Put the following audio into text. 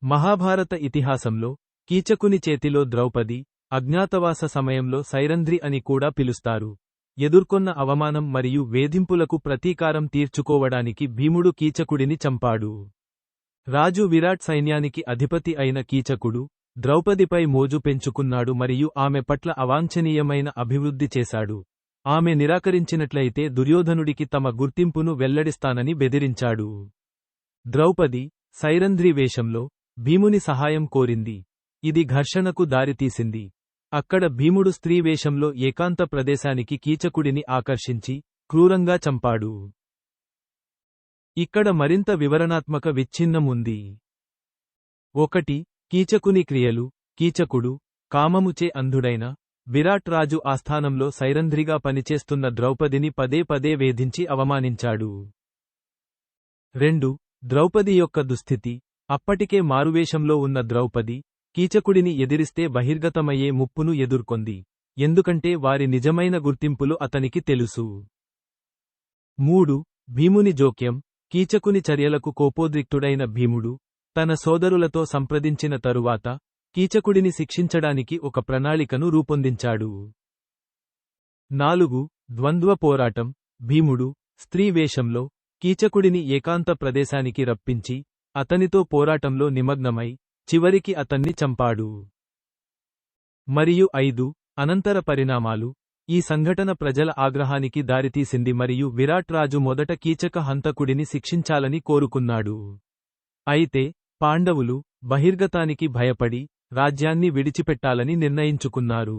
మహాభారత ఇతిహాసంలో కీచకుని చేతిలో ద్రౌపది అజ్ఞాతవాస సమయంలో సైరంధ్రి అని కూడా పిలుస్తారు. ఎదుర్కొన్న అవమానం మరియు వేధింపులకు ప్రతీకారం తీర్చుకోవడానికి భీముడు కీచకుడిని చంపాడు. రాజు విరాట్ సైన్యానికి అధిపతి అయిన కీచకుడు ద్రౌపదిపై మోజు పెంచుకున్నాడు మరియు ఆమె పట్ల అవాంఛనీయమైన అభివృద్ధి చేశాడు. ఆమె నిరాకరించినట్లయితే దుర్యోధనుడికి తమ గుర్తింపును వెల్లడిస్తానని బెదిరించాడు. ద్రౌపది సైరంధ్రి వేషంలో భీముని సహాయం కోరింది. ఇది ఘర్షణకు దారితీసింది. అక్కడ భీముడు స్త్రీ వేషంలో ఏకాంత ప్రదేశానికి కీచకుడిని ఆకర్షించి క్రూరంగా చంపాడు. ఇక్కడ మరింత వివరణాత్మక విచ్ఛిన్నం ఉంది. 1. కీచకుని క్రియలు. కీచకుడు కామముచే అంధుడైన విరాట్ రాజు ఆస్థానంలో సైరంధ్రిగా పనిచేస్తున్న ద్రౌపదిని పదే పదే వేధించి అవమానించాడు. 2. ద్రౌపది యొక్క దుస్థితి. అప్పటికే మారువేషంలో ఉన్న ద్రౌపది కీచకుడిని ఎదిరిస్తే బహిర్గతమయ్యే ముప్పును ఎదుర్కొంది, ఎందుకంటే వారి నిజమైన గుర్తింపులు అతనికి తెలుసు. 3. భీముని జోక్యం. కీచకుని చర్యలకు కోపోద్రిక్తుడైన భీముడు తన సోదరులతో సంప్రదించిన తరువాత కీచకుడిని శిక్షించడానికి ఒక ప్రణాళికను రూపొందించాడు. 4. ద్వంద్వ పోరాటం. భీముడు స్త్రీ వేషంలో కీచకుడిని ఏకాంత ప్రదేశానికి రప్పించి అతనితో పోరాటంలో నిమగ్నమై చివరికి అతన్ని చంపాడు. మరియు 5. అనంతర పరిణామాలు. ఈ సంఘటన ప్రజల ఆగ్రహానికి దారితీసింది మరియు విరాట్ రాజు మొదట కీచక హంతకుడిని శిక్షించాలని కోరుకున్నాడు. అయితే పాండవులు బహిర్గతానికి భయపడి రాజ్యాన్ని విడిచిపెట్టాలని నిర్ణయించుకున్నారు.